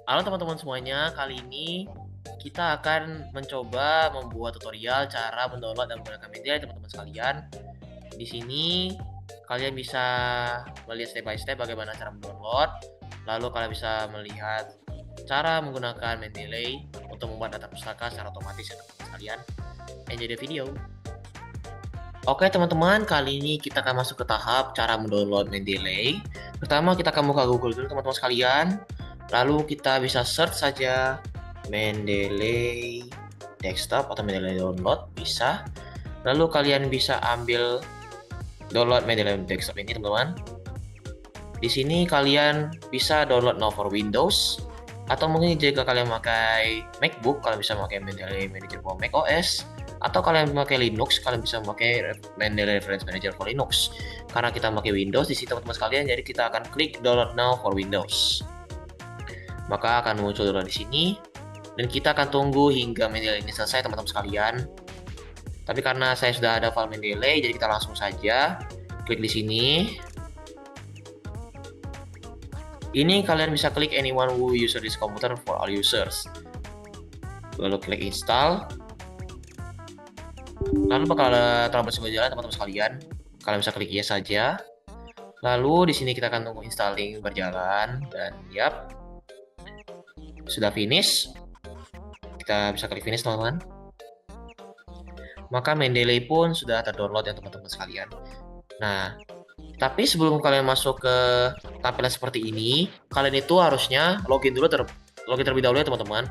Halo teman-teman semuanya, kali ini kita akan mencoba membuat tutorial cara mendownload dan menggunakan media ya teman-teman sekalian. Di sini kalian bisa melihat step by step bagaimana cara mendownload, lalu kalian bisa melihat cara menggunakan Mendeley untuk membuat data pustaka secara otomatis ya teman-teman sekalian. Enjoy the video. Oke teman-teman, kali ini kita akan masuk ke tahap cara mendownload Mendeley. Pertama kita akan buka Google dulu teman-teman sekalian. Lalu kita bisa search saja Mendeley desktop atau Mendeley download bisa. Lalu kalian bisa ambil download Mendeley desktop ini teman-teman. Di sini kalian bisa download now for Windows atau mungkin jika kalian memakai MacBook, kalian bisa memakai Mendeley Manager for Mac OS, atau kalian memakai Linux, kalian bisa memakai Mendeley Reference Manager for Linux. Karena kita memakai Windows di sini teman-teman sekalian, jadi kita akan klik download now for Windows. Maka akan muncul download di sini dan kita akan tunggu hingga Mendeley ini selesai teman-teman sekalian. Tapi karena saya sudah ada file Mendeley, jadi kita langsung saja klik di sini. Ini kalian bisa klik anyone who user this computer for all users. Lalu klik install. Lalu bakal ada troubleshoot berjalan teman-teman sekalian. Kalian bisa klik yes saja. Lalu di sini kita akan tunggu installing berjalan dan yap, sudah finish. Kita bisa klik finish teman-teman. Maka Mendeley pun sudah terdownload ya teman-teman sekalian. Nah, tapi sebelum kalian masuk ke tampilan seperti ini, kalian itu harusnya login terlebih dahulu ya teman-teman.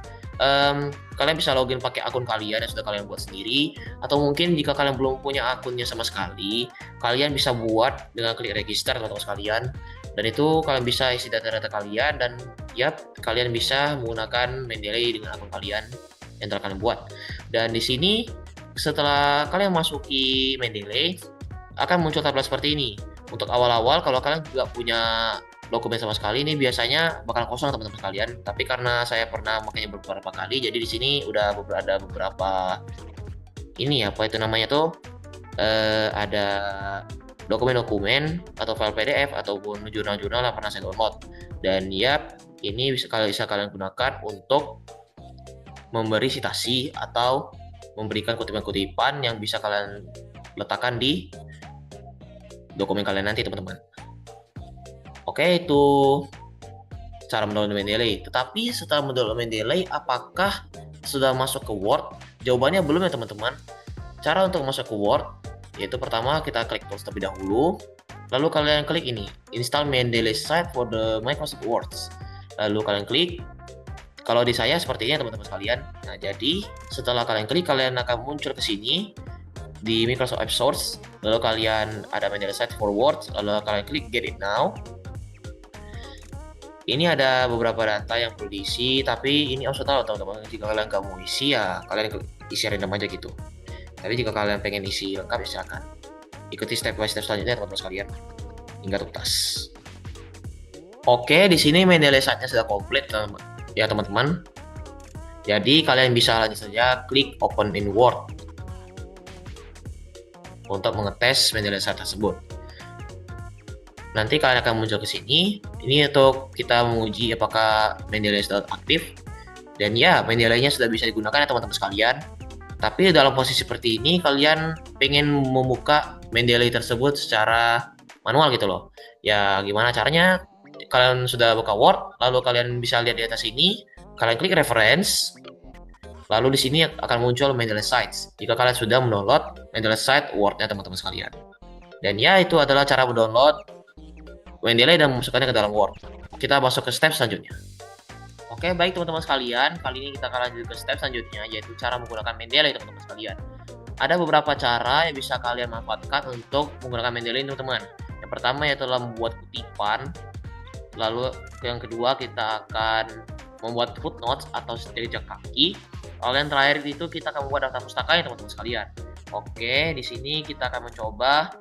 Kalian bisa login pakai akun kalian yang sudah kalian buat sendiri, atau mungkin jika kalian belum punya akunnya sama sekali, kalian bisa buat dengan klik register teman-teman sekalian. Dan itu kalian bisa isi data-data kalian dan yap, kalian bisa menggunakan Mendeley dengan akun kalian yang telah kalian buat. Dan di sini setelah kalian masuki Mendeley, akan muncul tabel seperti ini. Untuk awal-awal kalau kalian juga punya dokumen sama sekali, ini biasanya bakal kosong teman-teman sekalian. Tapi karena saya pernah makanya beberapa kali, jadi di sini udah ada beberapa ini apa itu namanya tuh ada dokumen-dokumen atau file PDF ataupun jurnal-jurnal yang pernah saya download. Dan ya ini bisa kalian gunakan untuk memberi citasi atau memberikan kutipan-kutipan yang bisa kalian letakkan di dokumen kalian nanti teman-teman. Oke, itu cara mendownload Mendeley. Tetapi setelah mendownload Mendeley, apakah sudah masuk ke Word? Jawabannya belum ya teman-teman. Cara untuk masuk ke Word, yaitu pertama kita klik tools terlebih dahulu. Lalu kalian klik ini, install Mendeley site for the Microsoft Word. Lalu kalian klik. Kalau di saya seperti ini teman-teman sekalian. Nah, jadi setelah kalian klik, kalian akan muncul ke sini di Microsoft App Source, lalu kalian ada Mendeley site for Word, lalu kalian klik get it now. Ini ada beberapa data yang perlu diisi, tapi ini optional teman-teman. Jika kalian nggak mau isi ya kalian isi random aja gitu. Tapi jika kalian pengen isi lengkap ya silakan ikuti step by step selanjutnya teman-teman sekalian hingga tuntas. Oke, di sini Mendeley site-nya sudah komplit ya teman-teman. Jadi kalian bisa langsung saja klik open in Word untuk mengetes Mendeley site tersebut. Nanti kalian akan muncul ke sini. Ini untuk kita menguji apakah Mendeley sudah aktif. Dan ya, Mendeley-nya sudah bisa digunakan ya teman-teman sekalian. Tapi dalam posisi seperti ini, kalian pengen membuka Mendeley tersebut secara manual gitu loh. Ya, gimana caranya? Kalian sudah buka Word, lalu kalian bisa lihat di atas ini. Kalian klik reference. Lalu di sini akan muncul Mendeley Sites. Jika kalian sudah mendownload Mendeley Site Word-nya teman-teman sekalian. Dan ya, itu adalah cara mendownload Mendeley dan memasukkannya ke dalam Word. Kita masuk ke step selanjutnya. Oke, baik teman-teman sekalian. Kali ini kita akan lanjut ke step selanjutnya, yaitu cara menggunakan Mendeley teman-teman sekalian. Ada beberapa cara yang bisa kalian manfaatkan untuk menggunakan Mendeley teman-teman. Yang pertama yaitu membuat kutipan. Lalu yang kedua kita akan membuat footnotes atau jejak kaki. Lalu yang terakhir itu kita akan membuat daftar pustaka ya teman-teman sekalian. Oke, di sini kita akan mencoba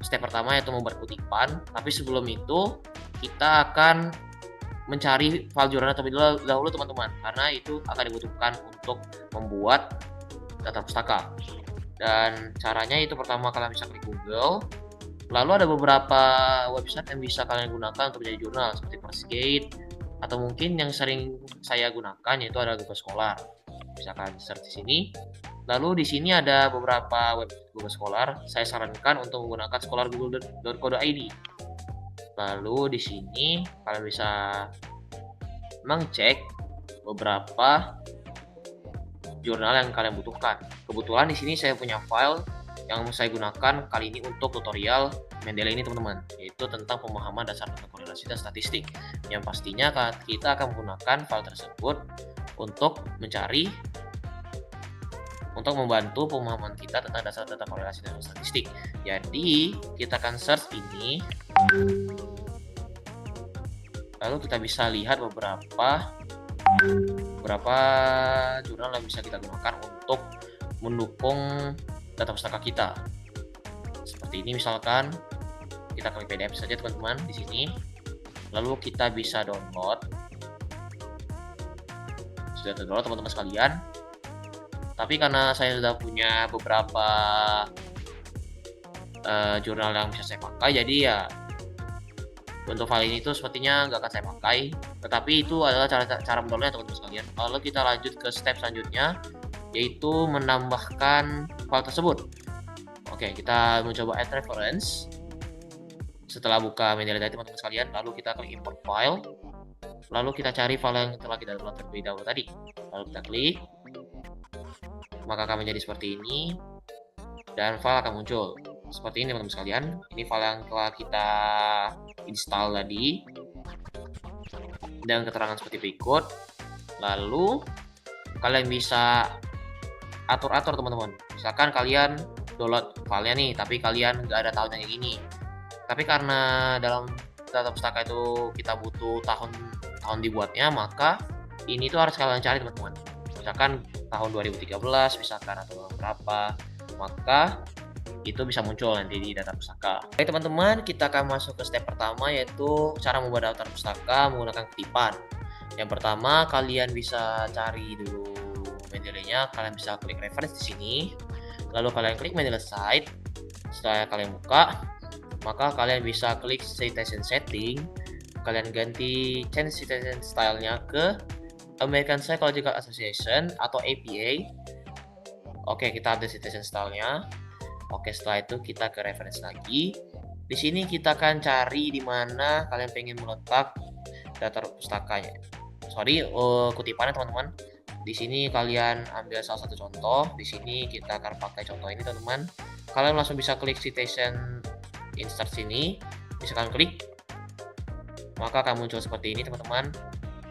step pertama yaitu membuat kutipan, tapi sebelum itu kita akan mencari file jurnal terlebih dahulu teman-teman, karena itu akan dibutuhkan untuk membuat data pustaka. Dan caranya itu pertama kalian bisa klik Google, lalu ada beberapa website yang bisa kalian gunakan untuk menjadi jurnal seperti Firstgate, atau mungkin yang sering saya gunakan yaitu ada Google Scholar. Misalkan search di sini. Lalu di sini ada beberapa web Google Scholar. Saya sarankan untuk menggunakan scholargoogle.co.id. Lalu di sini kalian bisa mengcek beberapa jurnal yang kalian butuhkan. Kebetulan di sini saya punya file yang saya gunakan kali ini untuk tutorial Mendeley ini teman-teman, yaitu tentang pemahaman dasar tentang korelasi dan statistik. Yang pastinya kita akan menggunakan file tersebut untuk membantu pemahaman kita tentang dasar data korelasi dan statistik. Jadi kita akan search ini, lalu kita bisa lihat beberapa jurnal yang bisa kita gunakan untuk mendukung data pustaka kita. Seperti ini misalkan, kita klik PDF saja teman-teman di sini. Lalu kita bisa download. Sudah terdownload teman-teman sekalian. Tapi karena saya sudah punya beberapa jurnal yang bisa saya pakai, jadi ya untuk file ini tuh sepertinya nggak akan saya pakai. Tetapi itu adalah cara mendownloadnya teman-teman sekalian. Lalu kita lanjut ke step selanjutnya, yaitu menambahkan file tersebut. Oke, kita mencoba add reference. Setelah buka Mendeley tadi teman-teman sekalian, lalu kita klik import file. Lalu kita cari file yang telah kita download terlebih dahulu tadi. Lalu kita klik. Maka akan menjadi seperti ini. Dan file akan muncul. Seperti ini teman-teman sekalian. Ini file yang telah kita install tadi. Dan keterangan seperti berikut. Lalu kalian bisa atur-atur teman-teman. Misalkan kalian download filenya nih, tapi kalian nggak ada tahunnya kayak gini. Tapi karena dalam data pustaka itu kita butuh tahun dibuatnya, maka ini tuh harus kalian cari teman-teman. Misalkan tahun 2013 misalkan atau berapa, maka itu bisa muncul nanti di data pustaka. Oke teman-teman, kita akan masuk ke step pertama, yaitu cara membuat daftar pustaka menggunakan kutipan. Yang pertama, kalian bisa cari dulu Mendeley-nya. Kalian bisa klik reference di sini, lalu kalian klik Mendeley site. Setelah kalian buka, maka kalian bisa klik citation setting. Kalian ganti change citation style-nya ke American Psychological Association atau APA. Oke, kita update citation style-nya. Oke, setelah itu kita ke reference lagi. Di sini kita akan cari di mana kalian pengen meletak daftar pustakanya. Kutipannya teman-teman. Di sini kalian ambil salah satu contoh. Di sini kita akan pakai contoh ini teman-teman. Kalian langsung bisa klik citation insert sini. Misalkan klik, maka akan muncul seperti ini teman-teman.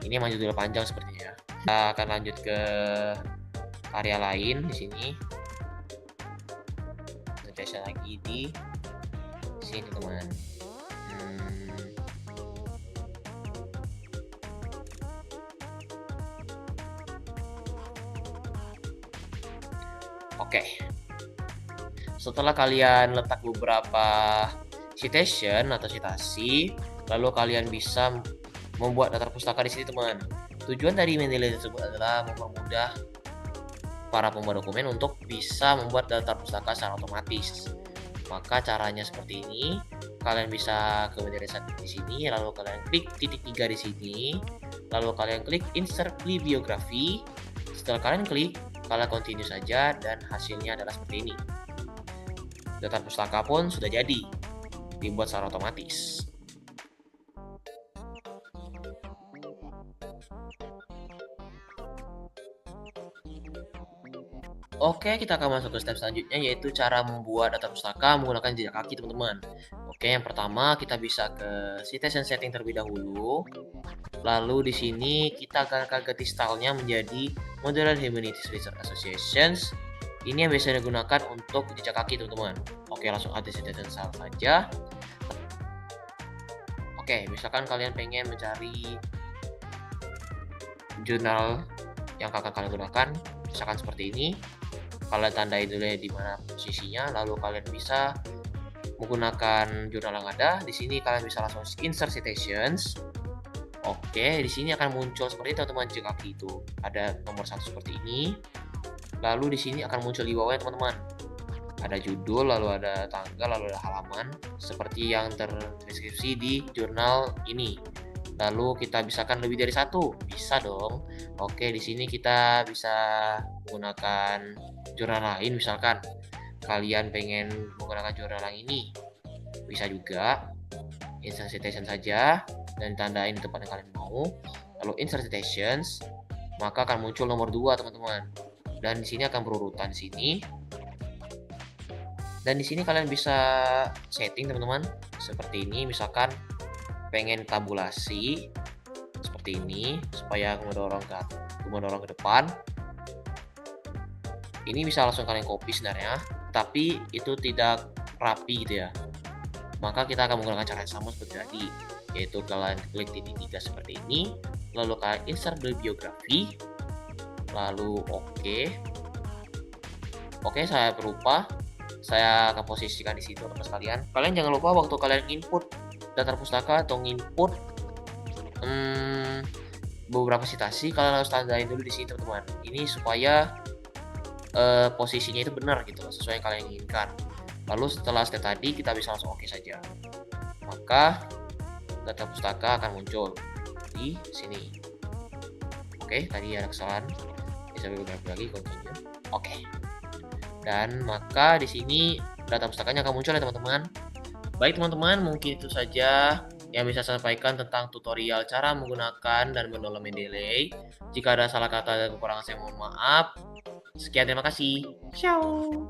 Ini emang judul panjang sepertinya. Kita akan lanjut ke area lain di sini. Citation lagi di sini teman. Oke. Setelah kalian letak beberapa citation atau citasi, lalu kalian bisa membuat daftar pustaka di sini teman. Tujuan dari Mendeley tersebut adalah mempermudah para pembuat dokumen untuk bisa membuat daftar pustaka secara otomatis. Maka caranya seperti ini. Kalian bisa ke Mendeley di sini, lalu kalian klik titik 3 di sini, lalu kalian klik insert bibliografi. Setelah kalian klik, kalian continue saja dan hasilnya adalah seperti ini. Daftar pustaka pun sudah jadi dibuat secara otomatis. Oke, kita akan masuk ke step selanjutnya, yaitu cara membuat daftar pustaka menggunakan jejak kaki teman-teman. Oke, yang pertama kita bisa ke citation setting terlebih dahulu. Lalu di sini kita akan ganti stylenya menjadi Modern Humanities Research Associations. Ini yang biasanya digunakan untuk jejak kaki teman-teman. Oke, langsung add citation style saja. Oke, misalkan kalian pengen mencari jurnal yang akan kalian gunakan, misalkan seperti ini. Kalian tandai dulu di mana posisinya, lalu kalian bisa menggunakan jurnal yang ada. Di sini kalian bisa langsung insert citations. Oke, di sini akan muncul seperti itu teman-teman, jejak kaki itu. Ada nomor 1 seperti ini. Lalu di sini akan muncul di bawahnya teman-teman. Ada judul, lalu ada tanggal, lalu ada halaman seperti yang terdeskripsi di jurnal ini. Lalu kita bisakan lebih dari satu, bisa dong. Oke, di sini kita bisa menggunakan jurnal lain, misalkan kalian pengen menggunakan jurnal yang ini, bisa juga insert citation saja dan tandain di tempat yang kalian mau. Lalu insert citations, maka akan muncul nomor 2 teman-teman. Dan di sini akan berurutan di sini. Dan di sini kalian bisa setting teman-teman seperti ini, misalkan pengen tabulasi seperti ini supaya mendorong ke depan. Ini bisa langsung kalian copy sebenarnya, tapi itu tidak rapi gitu ya. Maka kita akan menggunakan cara yang sama seperti tadi, yaitu kalian klik titik 3 seperti ini, lalu kalian insert bibliografi, lalu oke, saya berupa, saya akan posisikan di situ teman sekalian. Kalian jangan lupa waktu kalian input daftar pustaka atau input beberapa citasi, kalian harus tandain dulu di sini teman-teman. Ini supaya posisinya itu benar gitu, sesuai yang kalian inginkan. Lalu setelah step tadi kita bisa langsung oke saja. Maka data pustaka akan muncul di sini. Oke, tadi ada kesalahan. Bisa beberapa lagi continue. Oke. Dan maka di sini data pustakanya akan muncul ya teman-teman. Baik teman-teman, mungkin itu saja yang bisa saya sampaikan tentang tutorial cara menggunakan dan mendownload Mendeley. Jika ada salah kata dan kekurangan saya mohon maaf. Sekian, terima kasih. Ciao.